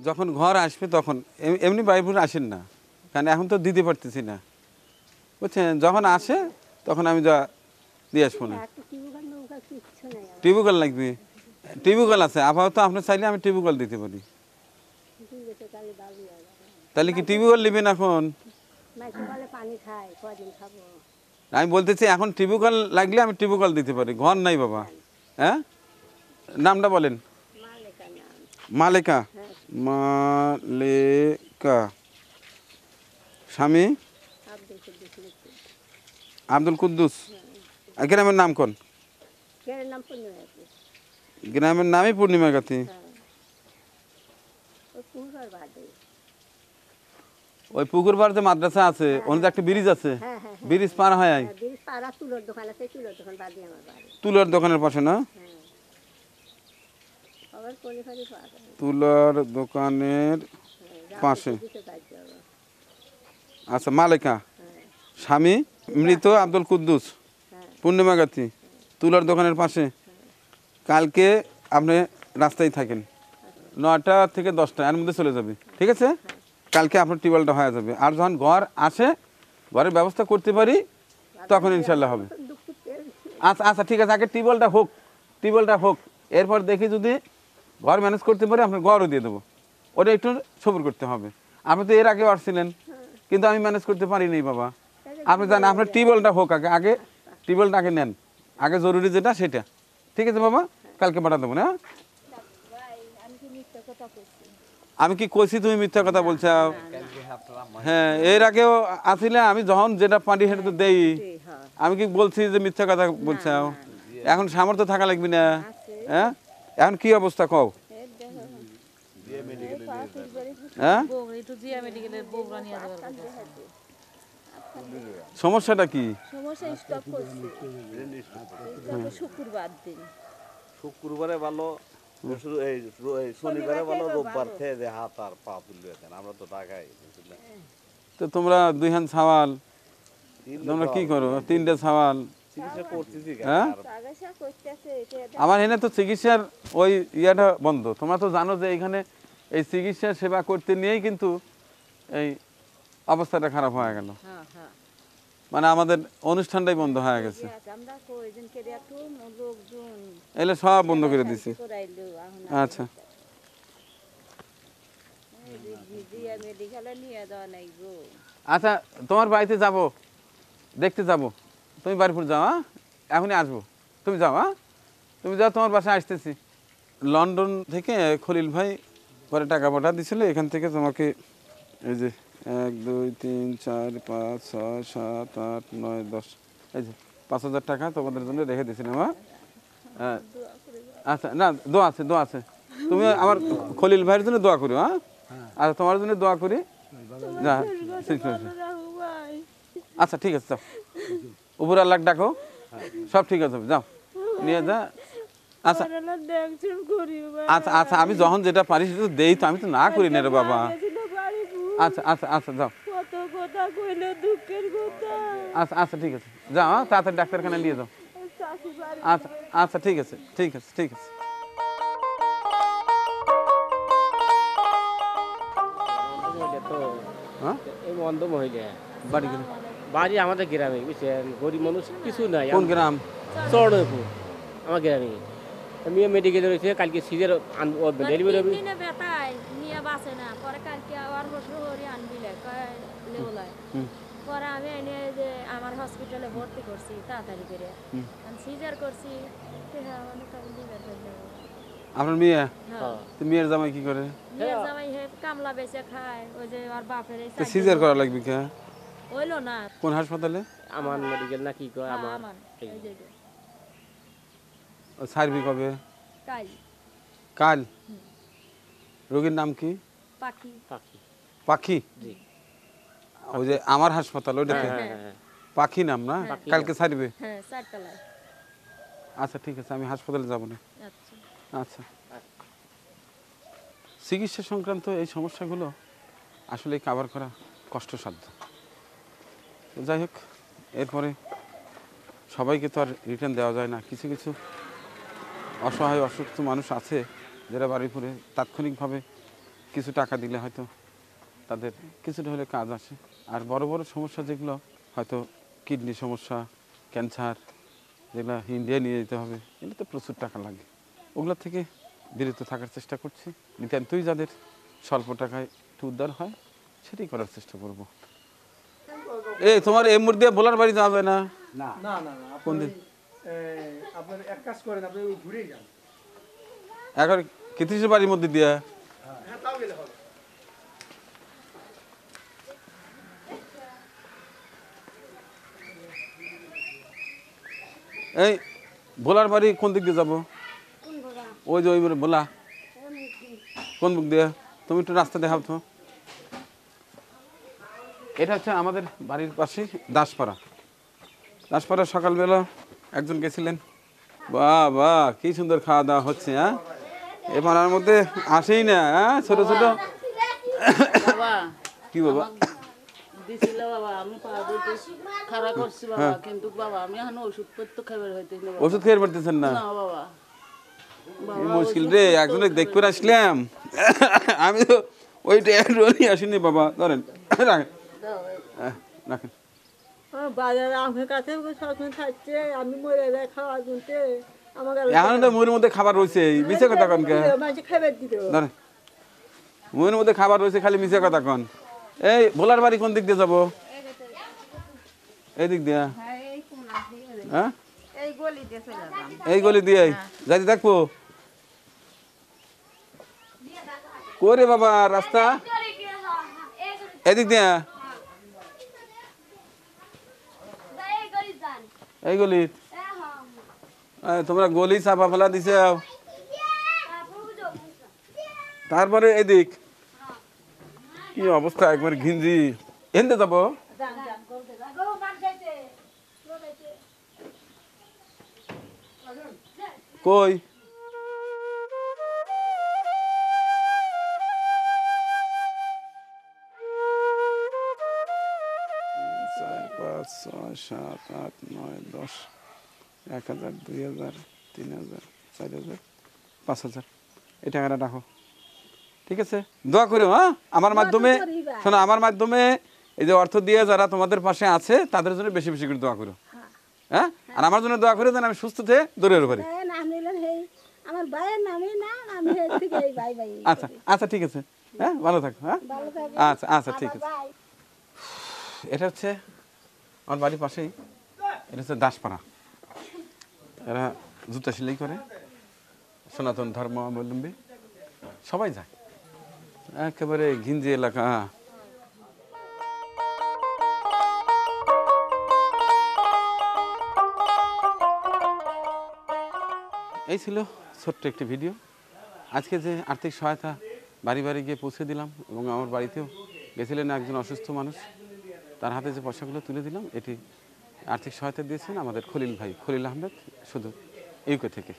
যখন ঘর আসবে তখন এমনি বাড়িপুরে আসেন না, কারণ এখন তো দিতে পারতেছি না, বুঝছেন? যখন আসে তখন আমি যা দিয়ে আসবো না। টিউবওয়েল লাগবে? টিউবওয়েল আছে আপাতত, আপনি চাইলে আমি টিউবওয়েল দিতে পারি। তাহলে কি টিউবওয়েল নেবেন এখন? আমি বলতেছি এখন টিউবওয়েল লাগলে আমি টিউবওয়েল দিতে পারি, ঘর নাই বাবা। হ্যাঁ, নামটা বলেন। মালেকা। মালেকা। স্বামী আব্দুল কুদ্দুস। গ্রামের নাম কোন? গ্রামের নামই পূর্ণিমা গাতি। ওই পুকুর পাড়ে যে মাদ্রাসা আছে ওখানে একটা ব্রিজ আছে, ব্রিজ পার হয় তুলার দোকানের পাশে না? তুলার দোকানের পাশে। আচ্ছা, মালেকা। স্বামী মৃত আব্দুল কুদ্দুস, পূর্ণিমা গাতি, তুলার দোকানের পাশে। কালকে আপনি রাস্তায় থাকেন, 9টা থেকে 10টা এর মধ্যে চলে যাবে, ঠিক আছে? কালকে আপনার টিউবওয়েলটা হয়ে যাবে। আর যখন ঘর আসে, ঘরের ব্যবস্থা করতে পারি, তখন ইনশাল্লাহ হবে। আচ্ছা আচ্ছা, ঠিক আছে, আগে টিউবওয়েলটা হোক, টিউবওয়েলটা হোক, এরপর দেখি যদি ঘর ম্যানেজ করতে পারি আপনার ঘরও দিয়ে দেবো। ওটা একটু সবুর করতে হবে। আপনি তো এর আগেও আসছিলেন, কিন্তু আমি ম্যানেজ করতে পারিনি বাবা। আপনি জানেন, আপনার টিউবওয়েলটা হোক আগে, আগে টিউবওয়েলটা আগে নেন, আগে জরুরি যেটা সেটা, ঠিক আছে বাবা? কালকে পাঠা দেবো না? আমি কি কইছি তুমি মিথ্যা কথা বলছো? হ্যাঁ, এর আগেও আসলে আমি যখন যেটা পারি সেটা তো দেই। আমি কি বলছি যে মিথ্যা কথা বলছো? এখন সামর্থ্য থাকা লাগবে না? হ্যাঁ, এখন কি অবস্থা কও? হ্যাঁ, সমস্যাটা কি? শুক্রবারে ভালো, শনিবারে ভালো, রোববার খেয়ে যে হাত আর পা ফুলবে। আমরা তো ঢাকায়। তো তোমরা 2 হান সাওয়াল, তোমরা কি করো? 3টে সাওয়াল। হ্যাঁ, আমার এখানে তো চিকিৎসার ওই ইয়েটা বন্ধ। তোমরা তো জানো যে এখানে এই চিকিৎসা সেবা করতে নিয়েই কিন্তু এই অবস্থাটা খারাপ হয়ে গেল, মানে আমাদের অনুষ্ঠানটাই বন্ধ হয়ে গেছে। এলে সব বন্ধ করে দিছি। আচ্ছা, আচ্ছা, তোমার বাড়িতে যাব, দেখতে যাব। তুমি বাড়িপুর যাও, হ্যাঁ, এখনই আসবো। তুমি যাও, হ্যাঁ, তুমি যাও, তোমার বাসায় আসতেছি। লন্ডন থেকে খলিল ভাই পরে টাকা পাঠা দিছিল, এখান থেকে তোমাকে এই যে 1 2 3 4 5 6 7 8 9 10, এই যে 5,000 টাকা তোমাদের জন্য রেখে দিয়েছিলাম। হ্যাঁ, আচ্ছা, না, দোয়া আছে, দোয়া আছে। তুমি আমার খলিল ভাইয়ের জন্য দোয়া করো, হ্যাঁ, আর তোমার জন্য দোয়া করি। আচ্ছা, ঠিক আছে, যাও, উপর আল্লাহ ডাকো, সব ঠিক আছে, যাও, নিয়ে যা। আচ্ছা আচ্ছা আচ্ছা, আমি যখন যেটা পারি সেটা দেই, তো আমি তো না করি না রে বাবা। আচ্ছা আচ্ছা আচ্ছা, যাও। আচ্ছা আচ্ছা, ঠিক আছে, যাও, তাড়াতাড়ি ডাক্তারখানা নিয়ে যাও। আচ্ছা আচ্ছা, ঠিক আছে, ঠিক আছে, ঠিক আছে। বাড়ি আমাদের গ্রামে, বুঝছেন? গরিব মানুষ কিছু নাই। কোন গ্রাম? চরণপুর আমার গ্রামে। মেয়ে মেডিকেলে রয়েছে, কালকে সিজের ডেলিভারি হবে। পরে আমি এনে যে আমার হসপিটালে ভর্তি করছি তাড়াতাড়ি করে, সিজার করছি। আপনার মেয়ে? তো মেয়ের জামাই কি করে? মেয়ের জামাই হে কামলা বেচে খায়, ওই যে আর বাপের এই তো সিজার করা লাগবে কে? হইলো না। কোন হাসপাতালে? আমার মেডিকেল না কি কয় আমার সার্ভি কবে? কাল। কাল? রোগীর নাম কি? পাখি। পাখি। পাখি? জি। ওই যে আমার হাসপাতাল ওইটাতে পাখি নাম না? কালকে ছাড়বে? হ্যাঁ, 4 তলায়। আচ্ছা, ঠিক আছে, আমি হাসপাতালে যাব না। আচ্ছা, চিকিৎসা সংক্রান্ত এই সমস্যাগুলো আসলে কাভার করা কষ্টসাধ্য। যাই হোক, এরপরে সবাইকে তো আর রিটার্ন দেওয়া যায় না। কিছু কিছু অসহায় অসুস্থ মানুষ আছে যারা বাড়িপুরে তাৎক্ষণিকভাবে কিছু টাকা দিলে হয়তো তাদের কিছুটা হলে কাজ আসে। আর বড় বড় সমস্যা যেগুলো হয়তো কিডনি সমস্যা, ক্যান্সার, যেগুলো ইন্ডিয়া নিয়ে যেতে হবে, এগুলো তো প্রচুর টাকা লাগে। ওগুলো থেকে বিরত থাকার চেষ্টা করছি। নিতান্তই যাদের স্বল্প টাকায় একটু উদ্ধার হয় সেটাই করার চেষ্টা করব। এই তোমার এই মুহূর্তে ভোলার বাড়ি যাওয়া যায় না? না না না কোন দিন? আপনার এক কাজ করেন, আপনি ওই ঘুরেই যান। এখন কিতিসের বাড়ির মধ্যে দিয়া হ্যাঁ, তাও গেলে হবে। এই ভোলার বাড়ি কোন দিক দিয়ে যাবো? ওই যে ওই ভোলা কোন দিক দিয়ে? তুমি একটু রাস্তা দেখাও তো। এটা হচ্ছে আমাদের বাড়ির পাশে দাসপাড়া। দাসপাড়া সকালবেলা একজন গেছিলেন, বাহ বাহ কি সুন্দর খাওয়া দাওয়া হচ্ছে। হ্যাঁ, এ পাড়ার মধ্যে আসেই না। হ্যাঁ, ছোট ছোট বাবা কি বাবা দিছিল বাবা, আমি খারাপ করছি বাবা, কিন্তু বাবা আমি এখন ওষুধ পত্র খাবার হইতেছি না বাবা। ওষুধ খেয়ে পারতেছেন না? না বাবা, কি মুশকিল রে, একজনে দেখতে আসলাম আমি তো ওইটা নিয়ে আসিনি বাবা। ধরেন রাখেন, রাখেন। বাজারে আমার কাছে সবসময় থাকছে, আমি মরে যাই খাওয়া শুনতে আমার এখন তো মুড়ির মধ্যে খাবার রয়েছে, মিশে কথা কন কে? মানুষ খাবার দিত। ধরেন, মুড়ির মধ্যে খাবার রয়েছে, খালি মিশে কথা কন। এই ভোলার বাড়ি কোন দিক দিয়ে যাবো? এই দিক দিয়ে? হ্যাঁ, এই গলি দিয়ে যাইতে থাকবো। করে বাবা রাস্তা এদিক দিয়ে, এই গলি। তোমরা গলি চাপা ফেলা দিছে, তারপরে এদিক কি অবস্থা, একবার ঘিঞ্জি। এনতে যাবো কই? 4, 5, 6, 7, 8, 9, 10, 1000, 2000, 3000, 4000, 5000। এই টাকাটা রাখো, ঠিক আছে? দোয়া করো। হ্যাঁ, আমার মাধ্যমে শোনো, আমার মাধ্যমে এই যে অর্থ দিয়ে যারা তোমাদের পাশে আছে তাদের জন্য বেশি বেশি করে দোয়া করো। হ্যাঁ, আর আমার জন্য দোয়া করে যেন আমি সুস্থ থেকে দৌড়ে পারি। আমার ভাইয়ের নামই না, আমি ভাই ভাই। আচ্ছা আচ্ছা, ঠিক আছে। হ্যাঁ, ভালো থাকো। হ্যাঁ, আচ্ছা আচ্ছা, ঠিক আছে। এটা হচ্ছে আমার বাড়ির পাশেই, এটা হচ্ছে দাসপাড়া। এরা জুতা সেলাই করে, সনাতন ধর্মাবলম্বী সবাই যায়, একেবারে ঘিঞ্জি এলাকা। এই ছিল ছোট্ট একটি ভিডিও। আজকে যে আর্থিক সহায়তা বাড়ি বাড়ি গিয়ে পৌঁছে দিলাম, এবং আমার বাড়িতেও গেছিলেন একজন অসুস্থ মানুষ, তার হাতে যে পয়সাগুলো তুলে দিলাম, এটি আর্থিক সহায়তা দিয়েছেন আমাদের খলিল ভাই, খলিল আহমেদ, শুধু ইউকে থেকে।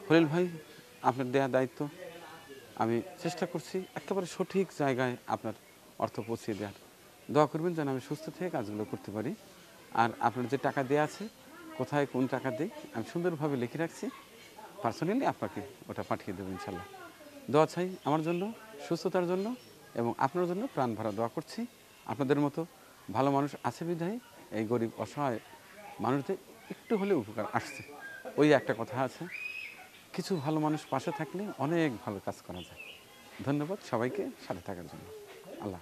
খলিল ভাই, আপনার দেয়া দায়িত্ব, আমি চেষ্টা করছি একেবারে সঠিক জায়গায় আপনার অর্থ পৌঁছিয়ে দেওয়ার। দোয়া করবেন যেন আমি সুস্থ থেকে কাজগুলো করতে পারি। আর আপনার যে টাকা দেওয়া আছে, কোথায় কোন টাকা দিই আমি সুন্দরভাবে লিখে রাখছি, পার্সোনালি আপনাকে ওটা পাঠিয়ে দেবো ইনশাল্লাহ। দোয়া চাই আমার জন্য, সুস্থতার জন্য, এবং আপনার জন্য প্রাণ ভরা দোয়া করছি। আপনাদের মতো ভালো মানুষ আছে বিধায় এই গরিব অসহায় মানুষদের একটু হলেও উপকার আসছে। ওই একটা কথা আছে, কিছু ভালো মানুষ পাশে থাকলে অনেক ভালো কাজ করা যায়। ধন্যবাদ সবাইকে সাথে থাকার জন্য। আল্লাহ।